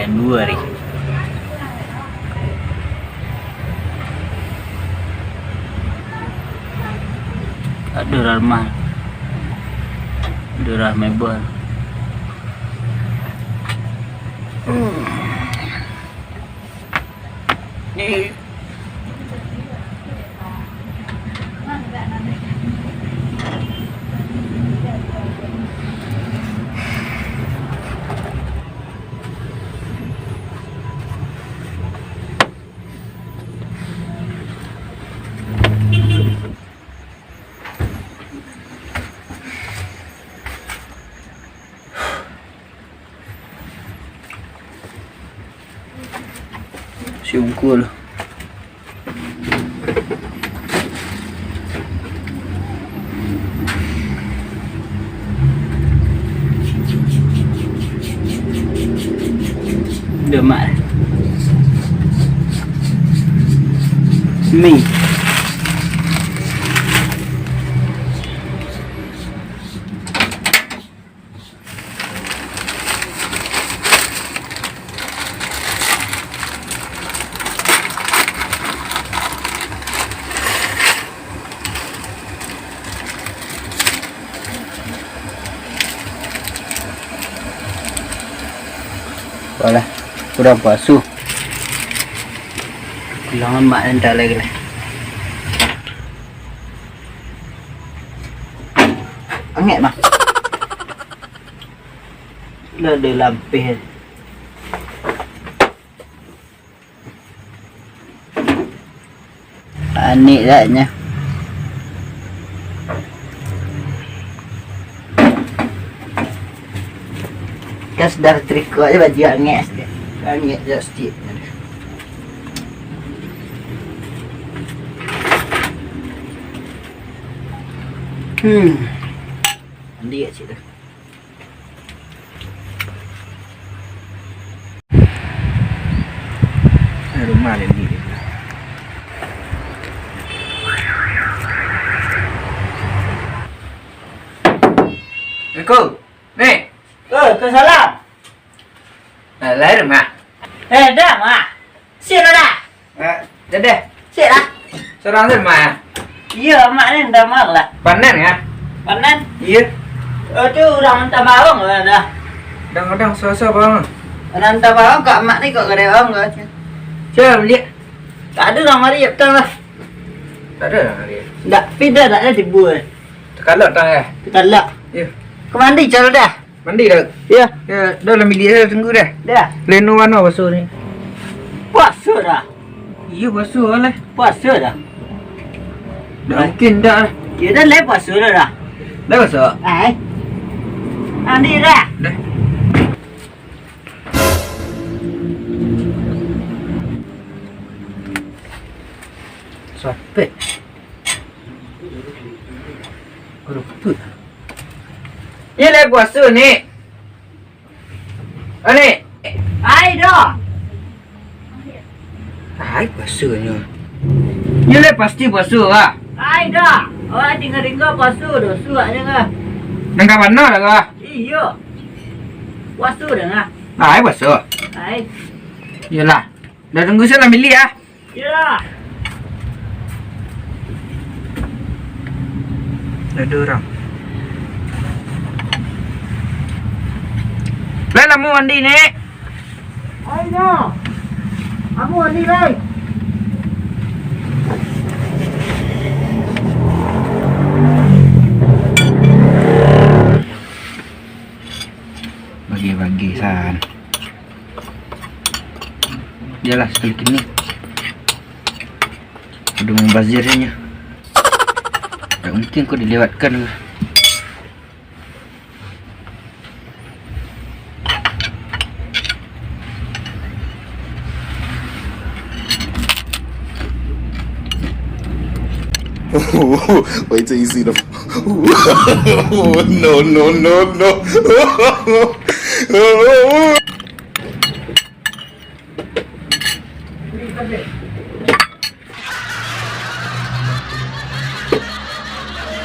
Januari. Aduh rumah. Durah mebel. Ni syukur. Demak mie boleh kurang basuh kehilangan mak nanti lagi lah angin mah ada lampir panik taknya kas dari triko aja baju angin angin just mandi kat situ. Rumah dia ni. Assalamualaikum. Ni. Ke salam. Lahir mak. Dah mak. Siap dah. Dah. Siap dah. Seorang tu mak. Iya mak ni dah mak lah. Panen ya? Panen? Iya. Tu orang hantar barang lah dah. Kadang-kadang susah bang. Orang hantar barang kat mak ni kat kedai orang ke? Coba beli. Tak ada orang mari betul lah. Tak ada hari. Tak, pindah tak ada tibu. Terkalak tak ya? Kita lak. Ya. Ke mandi cara dah? Mandi dah. Ya. Ya, dah dalam bilik dah tunggu dah. Dah. Leno mana basuh ni? Puasa dah. Iya basuh lah. Puasa dah. Dah mungkin dah. Kita dah puasa dah. Dah basuh? Mandi dah. Dah. Sampai. Keruput. Ni lah puasa ni. Ni. Ai dah. Ai puasanya. Ni lah pasti puasa lah. Ai dah. Orang tinggal-tinggal puasa dah. Surat jangan. Nangka mana lah kah? Iya. Puasa dah. Ai puasa. Ai. Yalah. Dah tunggu saya nak bilik ah. Ya. Ada orang. Lai lama mandi ni. Ai dah. Kamu mandi lai. Bagi-bagi san. Yalah sekali kini. Udah membazirnya. Tak mungkin kau dilewatkan. Wait till you see the. No, no, no, no.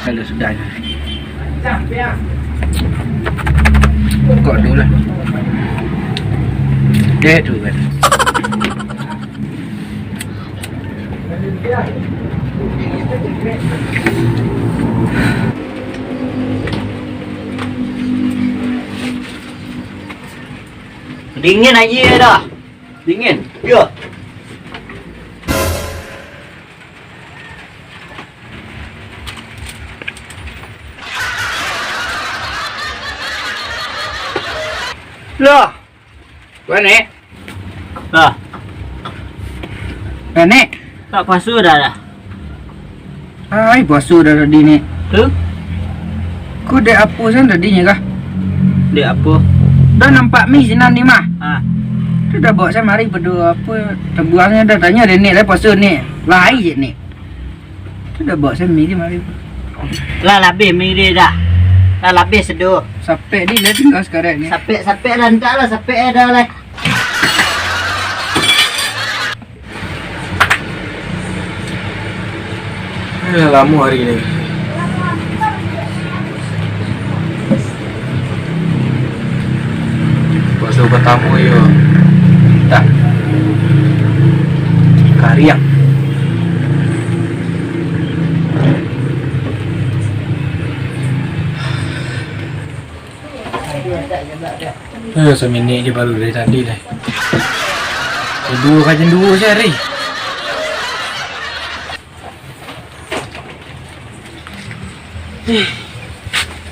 Kalau sudah. Kau dulu lah. Dek tu kan. Dingin aja dah. Dingin. Ya. Lah. Mana? Lah, Mana? tak pasu dah dah. Ai puasa dah tadi ni. Tu? Kau dek apa sana tadinya kah? Dia apa? Dah nampak mi sinan ni mah. Ha. Tu dah bawa saya mari berdua apa terbuangnya dah tanya dia ni lah puasa ni. Lai je ni. Tu dah bawa saya mi dia mari. Lah lebih mi dia dah. Lah lebih seduh. Sampai dia dah tinggal sekarang ni. Sampai lah entar lah sampai dah lah. Lama hari ni. Puasa pertama yo. Tak. Kariang. Seminit je baru dari tadi dah. Dua kajian dua sehari.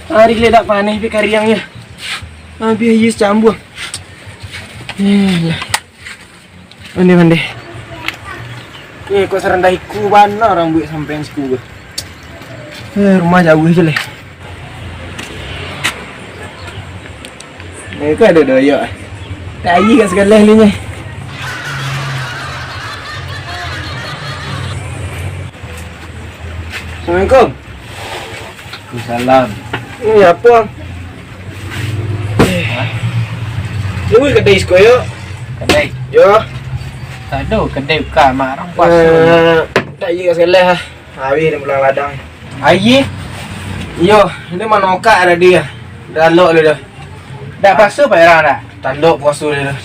Hari ni tak panas pergi kariangnya. Habis air secambur. Mandi. Kau serendah iku mana orang buat sampai siku ke. Rumah jauh je lah. Kau ada daya. Tak air kat segala ni ni. Assalamualaikum. Salam. Ni apa? Lu kedai sekolah yo. Kedai. Yo. Tak ada kedai buka mak orang puasa. Tak air kat segala ha. Habis dia pulang ladang. Air Yo, ini mana okak ada dia. Dah lok dia dah. dak puasa payah dah. Tanduk puasa dia dah.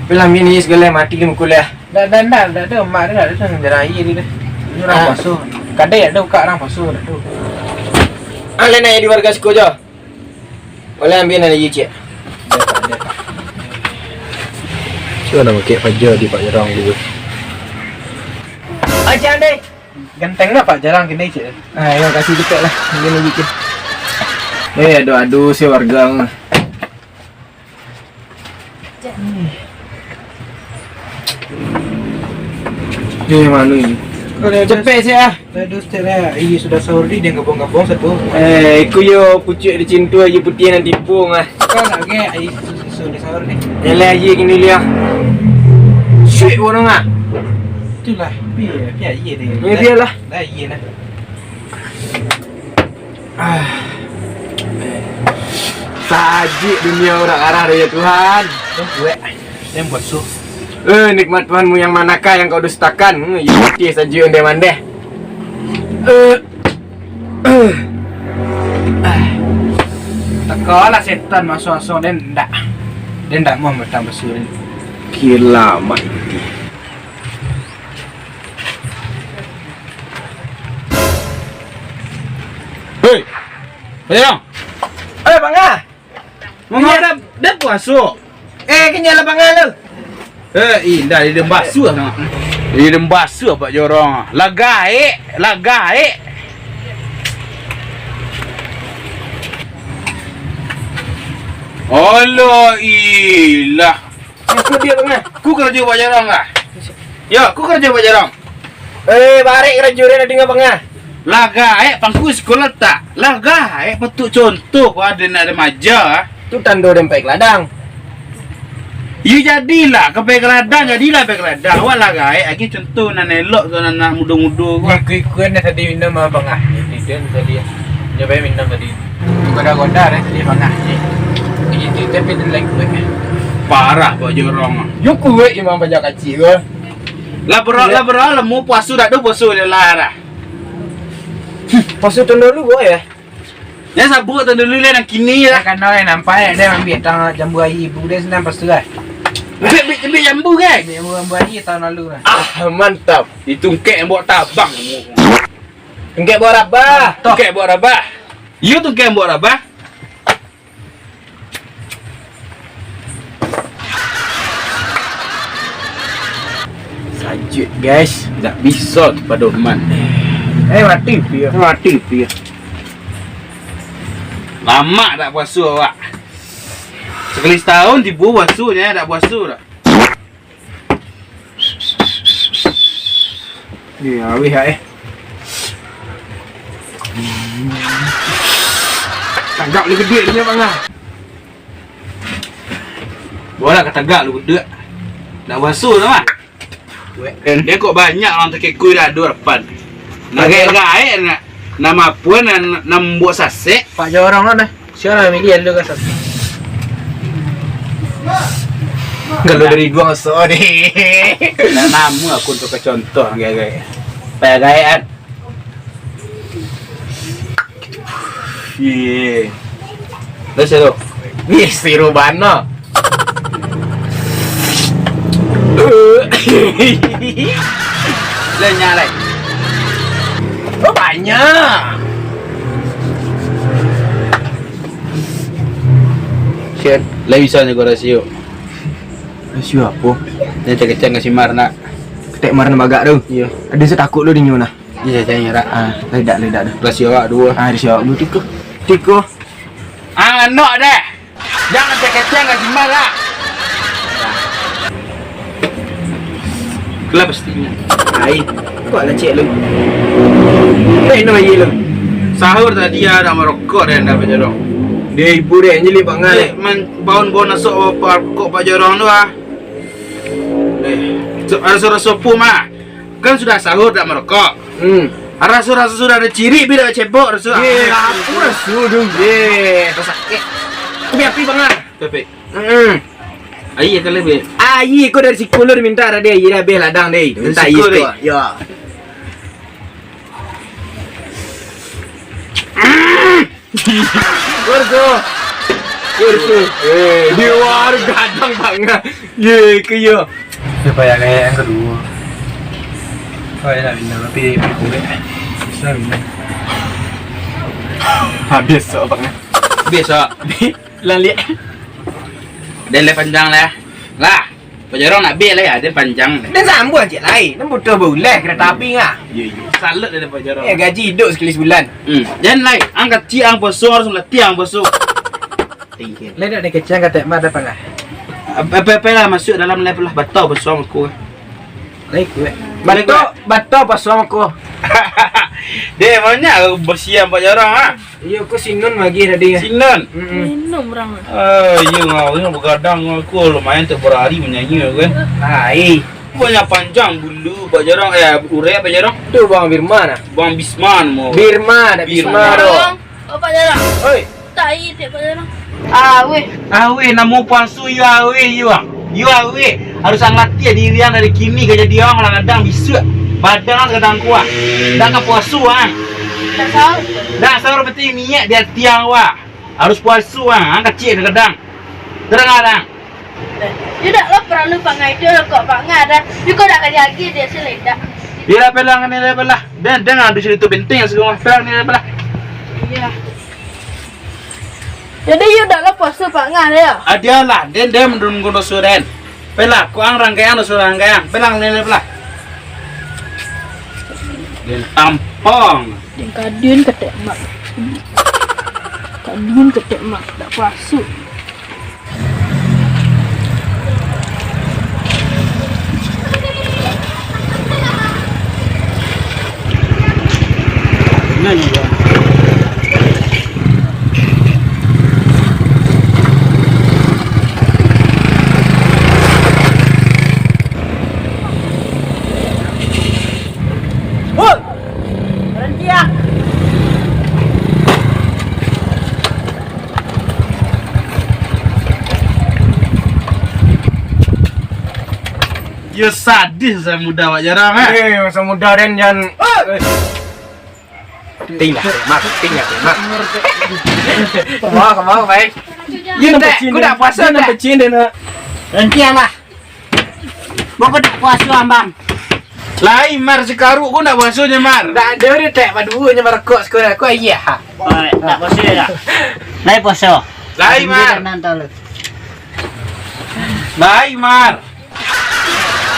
Bilang bini segala mati dia kuliah. Dah ada mak dia dah ada jalan air dia dah. Ini orang puasa. Kedai ada buka orang puasa dah tu. Ala nak di warga sekolah je. Boleh ambil nak cik. Siapa nak pakai fajar di Pak Jarang dulu? Macam ni. Genteng lah Pak Jarang kedai cik. Yo kasih dekat lah. Ambil nak cik. Adu si warga. Mana ni? Cepet saya. Dah start dah. Ini sudah sahur ni dia gabung-gabung satu. Iku yo pucuk di cintu aja putih nanti pung ah. Kau nak ke air sudah sahur ni? Yalah aja gini liah. Syuk orang ah. Itulah. Biar air dia. Ya biarlah. Dah air lah. Sajik dunia orang arah dia Tuhan. Yang buat suh. Nikmat Tuhanmu yang manakah yang kau dustakan? Ya putih saja ondeh mandeh. Tekalah setan masuk-masuk dan ndak. Dia ndak mau bertambah surin. Gila mak. Hei! Pak Jarang! Bang ah. Mengapa dah puasa? Kenyal bang ah lu. Indah dia basuh nak. Dia basuh Pak Jarang. Lagaik. Allah ilah. Aku dia bang ah. Ku kerja Pak Jarang lah. Ya, ku kerja Pak Jarang. Barik kerja dia nak dengar bang ah. Lagaik pangku sekolah tak. Lagaik petuk contoh kau ada nak remaja. Tu tanda dempet ladang. You jadilah ke baik ladang, jadilah baik ladang. Awak lagaik lagi contoh nak elok tu anak muda-muda kau. Ikut dah tadi minum abang ah. Dia tadi. Dia bayar minum tadi. Goda-goda dah tadi bang ah. Ini tapi dia like gue. Parah Pak Jarang. Yo kuat imam pajak kecil ke. Lah beral lemu puasa dak do puasa dia lah. Pasal tahun dulu gua ya. Ya sabuk tu dulu lah nak kini lah. Kan orang nampak dia ambil tang jambu air ibu dia senang pastu lah. Cebik jambu kan? Ni yang buat ni tahun lalu lah. Mantap. Ditungkek yang buat tabang. Engkek buat apa? Tungkek buat rabah. You tungkek yang buat rabah. Sajut guys. Tak bisa tu pada Rahman. Mati dia. Mati dia. Lama tak puasa awak. Sekali setahun tiba puasanya tak puasa dah. Ya, weh Tagak lu gede dia bang ah. Boleh kata gak lu budak. Nak puasa tu mah. Dia kok banyak orang terkekui dah ada depan. Nak gaek nak nama puan nak buat sasek. Pak Jorong lah dah. Siapa yang milih lu kan? Kalau dari gua so ni. Nak nama aku untuk contoh gaek-gaek. Payah gaek kan. Ye. Terus tu. Ni siru bana. Lenyap lagi. Oh banyak. Sian, lagi bisa ni kau rasio. Rasio apa? Dia cakap kasi mar nak. Ketek marna bagak tu. Ya. Ada saya takut lu dinyo nah. Dia cakap rak. Ledak dah. Rasio awak dua. Rasio lu tiko. Anak dah. Jangan cakap kasi mar lah. Kelap pastinya. Ai, kau lah cek lu. Baik nama ye lu. Sahur tadi ada merokok dan dah Pak Jorong. Dia ibu dia anjeli bangal. Baun nasok kok Pak Jorong tu ah. Rasa-rasa pun mah. Kan sudah sahur tak merokok. Rasa-rasa sudah ada ciri bila cebok rasa. Ye, apa rasu tu? Ye, sakit. Kopi api bangal. Pepe. Ai ya kalau be. Ai kau dari sekolah minta ada dia, ia dah bel ladang dia. Minta Sekolah itu. dia? Ya. Kurso. Dia war gadang banget. Ye, kaya. Supaya kayak yang kedua. Oh ya, bina tapi boleh. Bisa bina. Habis so banget. Besok. Lali. Dan le panjang lah. Lah. Pak Jorong nak bil lah ya, dia panjang. Dan sambung je lain. Dan butuh boleh kereta api ngah. Ya. Salut dia Pak Jorong. Gaji hidup sekali sebulan. Dan lain angkat ciang bosor sama tiang bosor. Tinggi. Lain ada kecil kata mak ada pangah. Apa lah masuk dalam level lah batau bosor aku. Lain kuat. Bato pas suam aku. Dia banyak bersiam Pak Jorong ah. Iya, aku sinun lagi tadi. Sinan. Minum orang. Iya ngau begadang aku lumayan tu berhari menyanyi kan. Hai. Banyak panjang bulu Pak Jorong urek Pak Jorong. Tu Bang Birman ah. Bang Bisman mau. Birman, Birman. Oh, Pak Jarang. Oi. Tai dia Pak Jarang. Awe namo puansu yu awe yu. Yu awe harus latih diri dari kini ke jadi orang kadang bisa. Badan kadang kuat. Dah ke puasu ah. Tak tahu. Dah sahur penting niat dia tiang wah. Harus puasu ah, kecil kadang. Terang-terang. Dia dah lah pernah lupa ngajar kok Pak Ngada. Dia kok dah kali lagi dia seledak. Dia pelang ni belah. Dan ada situ penting semua. Pelang ni belah. Iya. Jadi you dah lah puasa Pak Ngada ya? Ada lah, dia menurun guna suren. Pelah, kuang rangkaian sudah rangkaian. Pelang ni belah. Dan tampang. Yang kadun ketek mak. Kadun ketek mak tak puasa. Nanya. Ya sadis saya muda Pak Jarang masa muda dan jangan tinggal mak. Kemau baik. Ya nak pecin. Aku dah puasa nak pecin dan nanti lah. Bapak tak puasa abang. Lain Mar sekarang kau nak basuhnya Mar. Tak ada dia tak padunya merekok sekolah aku iya. Tak puasa dah. Lain puasa. Lain Mar. Nantau lu. Lain Mar.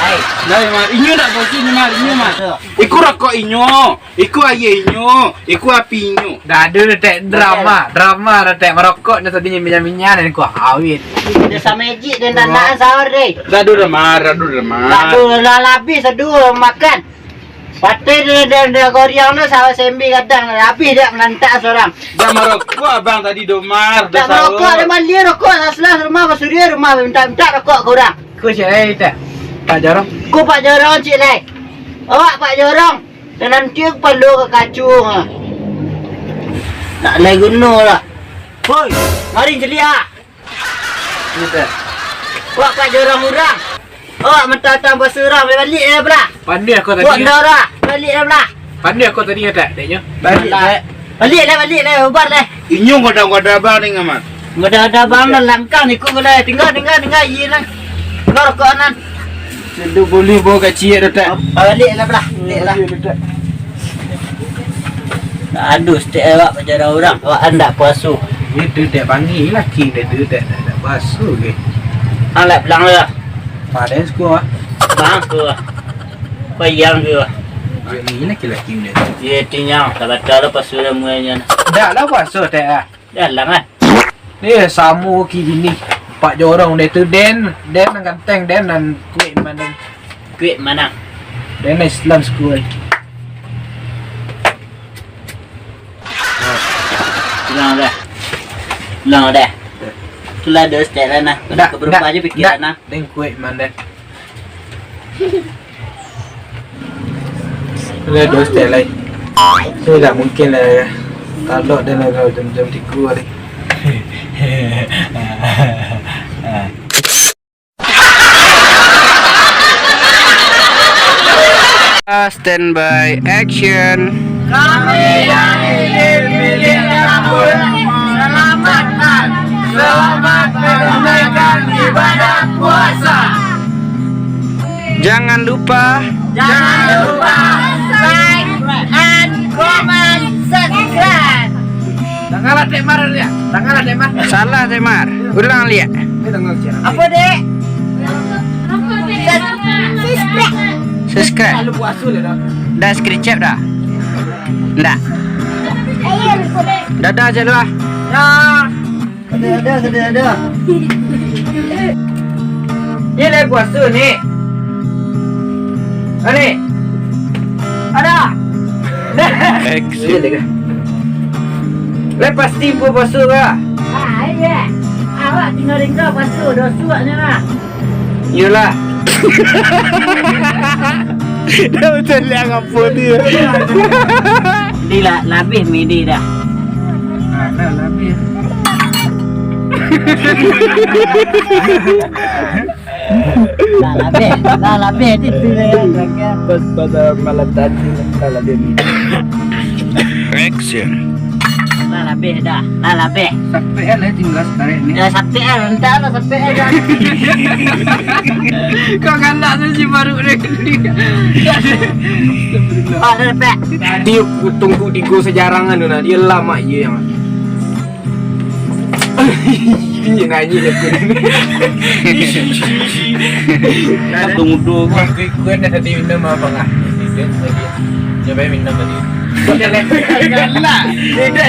Hai. Lain Mar. Inyo nak basuhnya Mar. Inyo Mar. Puasa. Iku rokok inyo. Iku aye inyo. Iku api inyo. Dah ada dia tak drama dah tak merokok dia tadinya minyak-minyak dan aku awin. Dia sama ejik dan tandaan sahur deh. Dadu dah Mar. Tak ada lah habis aduh makan. Patut dia goriang tu sahur sembi kadang habis dia menantak seorang. Dah merokok abang tadi do Mar. Tak merokok dia mandi rokok aslah rumah pasuriah rumah minta rokok kau orang. Aku cakap tak. Tak jarang. Ku Pak Jorong cik lai. Awak Pak Jorong. Dan nanti aku perlu ke kacung. Tak lai guna lah. Hoi, mari celia. Kita. Awak Pak Jorong urang. Awak mentang-mentang berserang balik dah belah. Pandai aku Awak tadi. dah dah balik dah belah. Pandai aku tadi tak deknya. Balik lah ubat lah. Inyo kodang-kodang abang ni ngamat. Ada bang dan langkang ni ku boleh tinggal ye lah. Tinggal rokok nan. Itu boleh bawa kat cik dah tak. Balik lah belah. Aduh, setiap awak berjalan orang. Awak hendak puasa. Itu tak panggil laki dia tu tak basuh ke. Alat belang lah. Pada sekolah. Bang tu lah. Payang tu lah. Ini laki-laki dia. Dia tinggal. Tak baca lah puasa dah mulainya. Dah lah basuh tak ah. Dah lah kan. Ni samu ki bini. Pak Jorong dia tu Den dan ganteng Den dan kuih mana. Kuih mana? Den Islam school. Bilang dah. Itulah ada step lah nah. Dah berapa aja pikiran nah. Den kuih mana. Itulah dua step lain. Itu tak mungkin lah. Kalau dia nak jam-jam 3 hari. Stand by action. Kami yang ingin milih rambut selamatkan. Selamat menunaikan ibadah puasa. Jangan lupa Jangan lupa like and comment subscribe. Tanggalah Temar dia. Tanggalah Temar. salah Temar. Ulang lihat. Ini tanggal siapa? Apa dek? Subscribe. Lalu puasa dia dah. Dah screenshot dah. Dah. Dadah je lu ah. Ada. Ni lagi puasa ni. Ani. Ada. Action. Lepas tipu puasa ke? Ya. Awak tinggal pasu dah suaknya lah. Yalah. Dah betul lihat apa dia. Dia labih midi dah. Ada lebih. Dah labih itu dia. Pas pada malam tadi kalau dia ni. Action. Dah labih. Sampai lah tinggal sekarang ni. Dah sampai entah lah sampai dah. Kau kan nak si baru dia. Dah sampai. Dia tunggu tiga sejarangan tu nak. Dia lama je yang. Ini nyanyi aku ni. Tunggu dulu. Kau dah tadi minum apa ngah? Dia bayi minum tadi. Tidak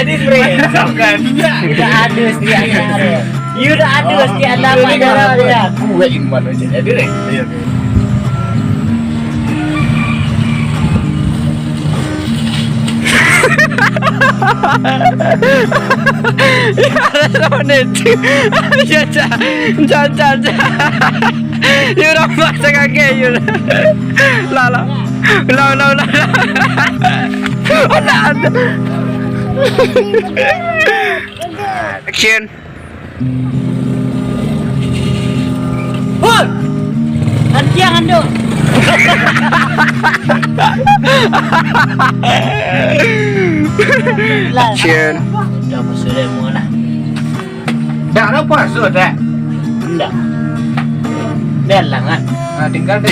di spray. Tidak ada setiap hari. You dah ada setiap lama dia. Aku buat iman macam ada ni. You dah masa kakek you. La. Action. Hoi. Nanti yang ando. Action. Dah masuk dah mana? Dah ada puasa tak? Enggak. Dalang kan. Nah, tinggal deh.